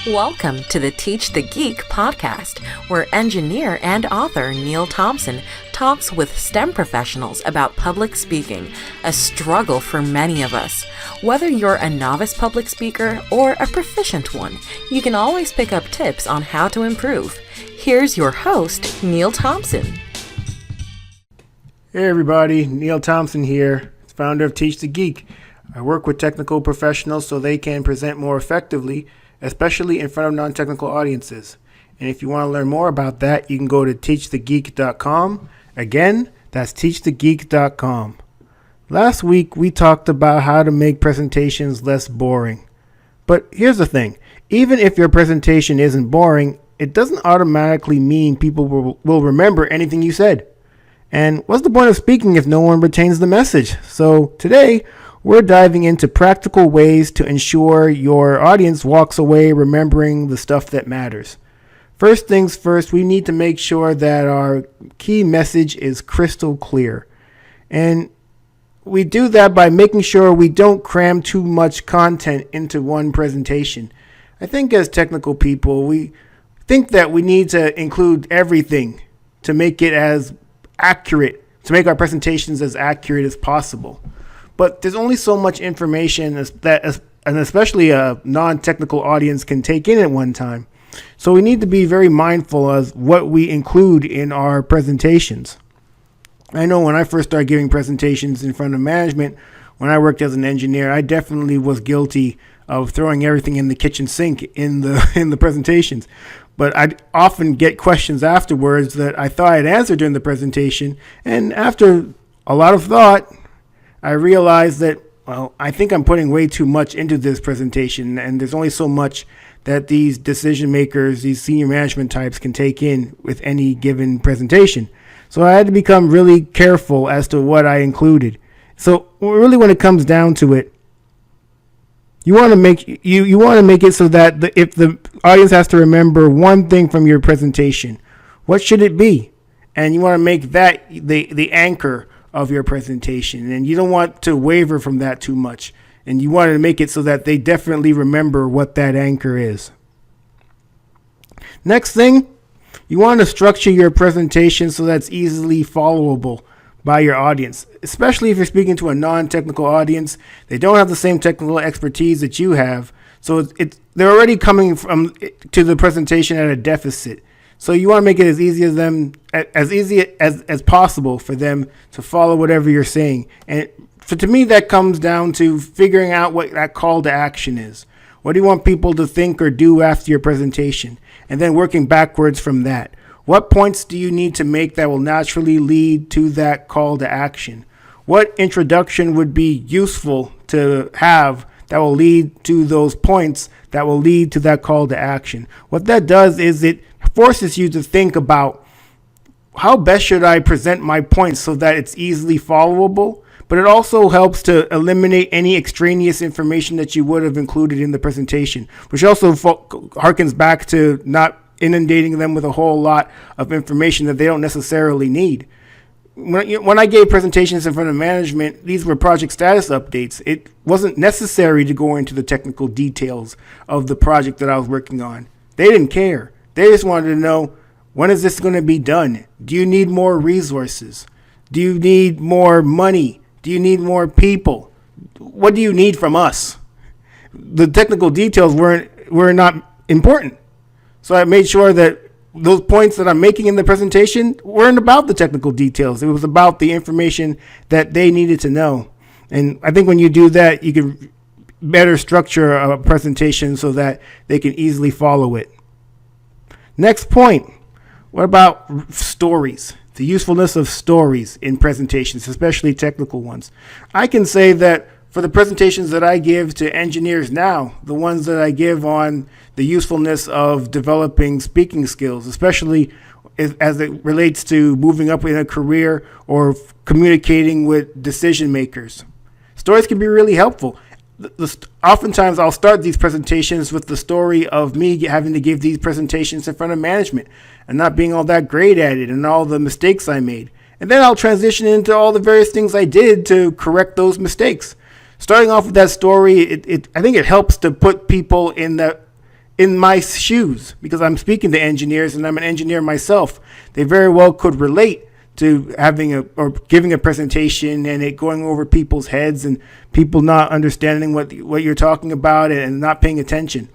Welcome to the Teach the Geek podcast, where engineer and author Neil Thompson talks with STEM professionals about public speaking, a struggle for many of us. Whether you're a novice public speaker or a proficient one, you can always pick up tips on how to improve. Here's your host, Neil Thompson. Hey everybody, Neil Thompson here, founder of Teach the Geek. I work with technical professionals so they can present more effectively, especially in front of non-technical audiences. And if you want to learn more about that, you can go to teachthegeek.com. Again, that's teachthegeek.com. Last week, we talked about how to make presentations less boring. But here's the thing. Even if your presentation isn't boring, it doesn't automatically mean people will remember anything you said. And what's the point of speaking if no one retains the message? So today, we're diving into practical ways to ensure your audience walks away remembering the stuff that matters. First things first, we need to make sure that our key message is crystal clear. And we do that by making sure we don't cram too much content into one presentation. I think as technical people, we think that we need to include everything to make it as accurate, to make our presentations as accurate as possible. But there's only so much information that and especially a non-technical audience can take in at one time. So we need to be very mindful of what we include in our presentations. I know when I first started giving presentations in front of management, when I worked as an engineer, I definitely was guilty of throwing everything in the kitchen sink in the presentations. But I'd often get questions afterwards that I thought I'd answered during the presentation. And after a lot of thought, I realized that, I think I'm putting way too much into this presentation, and there's only so much that these decision makers, these senior management types can take in with any given presentation. So I had to become really careful as to what I included. So really when it comes down to it, you want to make it so that if the audience has to remember one thing from your presentation, what should it be? And you want to make that the anchor of your presentation, and you don't want to waver from that too much, and you want to make it so that they definitely remember what that anchor is. Next thing, you want to structure your presentation so that's easily followable by your audience, especially if you're speaking to a non-technical audience. They don't have the same technical expertise that you have, so they're already coming to the presentation at a deficit. So you want to make it as easy as possible for them to follow whatever you're saying. And to me, that comes down to figuring out what that call to action is. What do you want people to think or do after your presentation? And then working backwards from that. What points do you need to make that will naturally lead to that call to action? What introduction would be useful to have that will lead to those points that will lead to that call to action? What that does is it forces you to think about how best should I present my points so that it's easily followable, but it also helps to eliminate any extraneous information that you would have included in the presentation, which also harkens back to not inundating them with a whole lot of information that they don't necessarily need. When I gave presentations in front of management, these were project status updates. It wasn't necessary to go into the technical details of the project that I was working on. They didn't care. They just wanted to know, when is this going to be done? Do you need more resources? Do you need more money? Do you need more people? What do you need from us? The technical details were not important. So I made sure that those points that I'm making in the presentation weren't about the technical details. It was about the information that they needed to know. And I think when you do that, you can better structure a presentation so that they can easily follow it. Next point, what about stories? The usefulness of stories in presentations, especially technical ones. I can say that for the presentations that I give to engineers now, the ones that I give on the usefulness of developing speaking skills, especially as it relates to moving up in a career or communicating with decision makers. Stories can be really helpful. Oftentimes I'll start these presentations with the story of me having to give these presentations in front of management and not being all that great at it and all the mistakes I made. And then I'll transition into all the various things I did to correct those mistakes. Starting off with that story, I think it helps to put people in in my shoes, because I'm speaking to engineers and I'm an engineer myself. They very well could relate to or giving a presentation and it going over people's heads and people not understanding what you're talking about and not paying attention.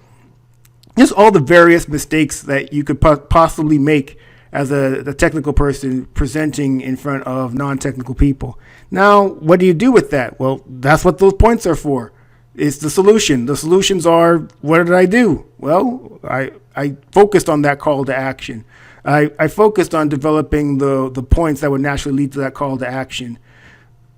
Just all the various mistakes that you could possibly make as a technical person presenting in front of non-technical people. Now, what do you do with that? Well, that's what those points are for. It's the solution. The solutions are, what did I do? Well, I focused on that call to action. I focused on developing the points that would naturally lead to that call to action.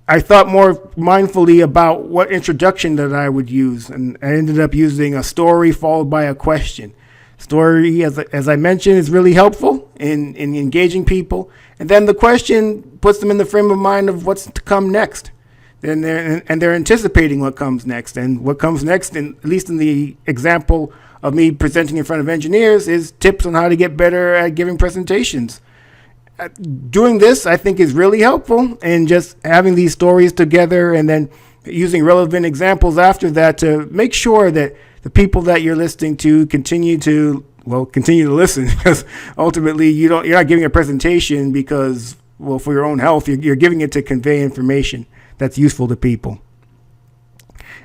I thought more mindfully about what introduction that I would use, and I ended up using a story followed by a question. Story, as I mentioned, is really helpful in engaging people, and then the question puts them in the frame of mind of what's to come next. And they're anticipating what comes next, and what comes next, at least in the example of me presenting in front of engineers, is tips on how to get better at giving presentations. Doing this, I think, is really helpful, and just having these stories together and then using relevant examples after that to make sure that the people that you're listening to continue to listen, because ultimately you're not giving a presentation because, for your own health. You're giving it to convey information that's useful to people.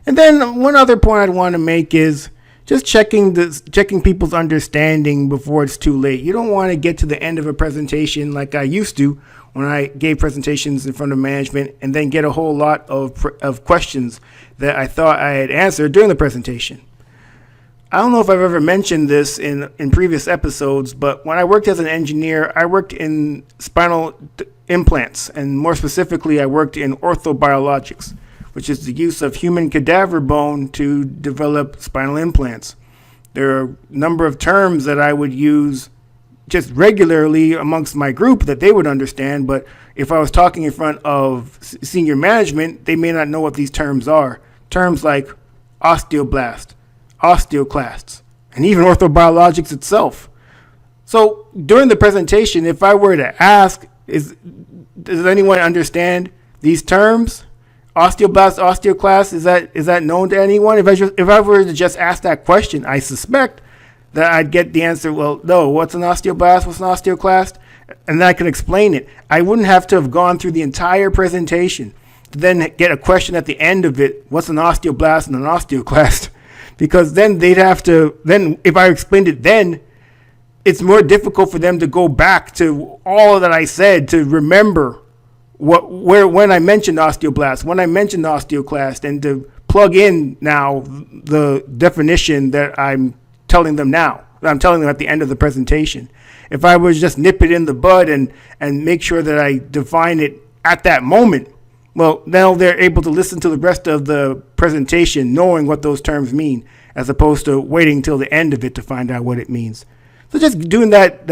And then one other point I'd want to make is just checking people's understanding before it's too late. You don't want to get to the end of a presentation like I used to when I gave presentations in front of management and then get a whole lot of questions that I thought I had answered during the presentation. I don't know if I've ever mentioned this in previous episodes, but when I worked as an engineer, I worked in spinal implants, and more specifically, I worked in orthobiologics, which is the use of human cadaver bone to develop spinal implants. There are a number of terms that I would use just regularly amongst my group that they would understand, but if I was talking in front of senior management, they may not know what these terms are. Terms like osteoblast, osteoclasts, and even orthobiologics itself. So during the presentation, if I were to ask, does anyone understand these terms? Osteoblast, osteoclast, is that known to anyone? If I were to just ask that question, I suspect that I'd get the answer, well, no, what's an osteoblast, what's an osteoclast? And then I can explain it. I wouldn't have to have gone through the entire presentation to then get a question at the end of it, what's an osteoblast and an osteoclast? Because then if I explained it then, it's more difficult for them to go back to all that I said to remember when I mentioned osteoblast, when I mentioned osteoclast, and to plug in now the definition that I'm telling them now, that I'm telling them at the end of the presentation. If I was just nip it in the bud and make sure that I define it at that moment, well, now they're able to listen to the rest of the presentation knowing what those terms mean, as opposed to waiting till the end of it to find out what it means. So just doing that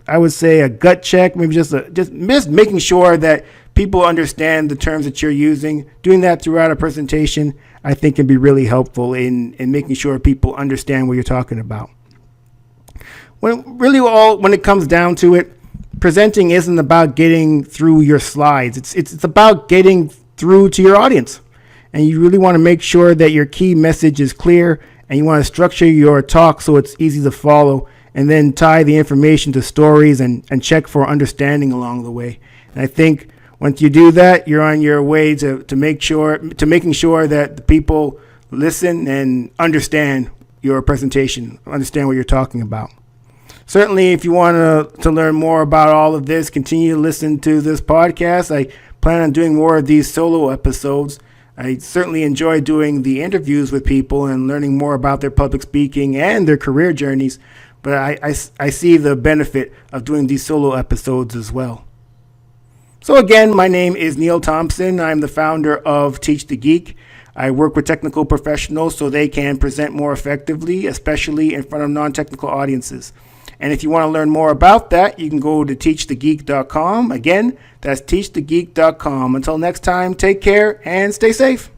I would say a gut check, maybe just making sure that people understand the terms that you're using. Doing that throughout a presentation, I think, can be really helpful in making sure people understand what you're talking about. When it comes down to it, presenting isn't about getting through your slides. It's about getting through to your audience. And you really want to make sure that your key message is clear, and you want to structure your talk so it's easy to follow, and then tie the information to stories and check for understanding along the way. And I think once you do that, you're on your way to making sure that the people listen and understand your presentation, understand what you're talking about. Certainly, if you want to learn more about all of this, continue to listen to this podcast. I plan on doing more of these solo episodes. I certainly enjoy doing the interviews with people and learning more about their public speaking and their career journeys. But I see the benefit of doing these solo episodes as well. So again, my name is Neil Thompson. I'm the founder of Teach the Geek. I work with technical professionals so they can present more effectively, especially in front of non-technical audiences. And if you want to learn more about that, you can go to teachthegeek.com. Again, that's teachthegeek.com. Until next time, take care and stay safe.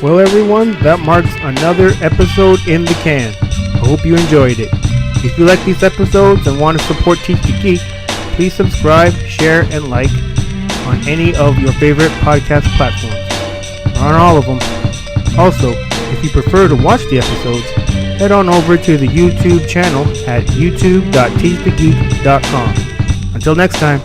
Well, everyone, that marks another episode in the can. I hope you enjoyed it. If you like these episodes and want to support Teach the Geek, please subscribe, share, and like on any of your favorite podcast platforms, or on all of them. Also, If you prefer to watch the episodes, head on over to the YouTube channel at youtube.teasethegeek.com. Until next time.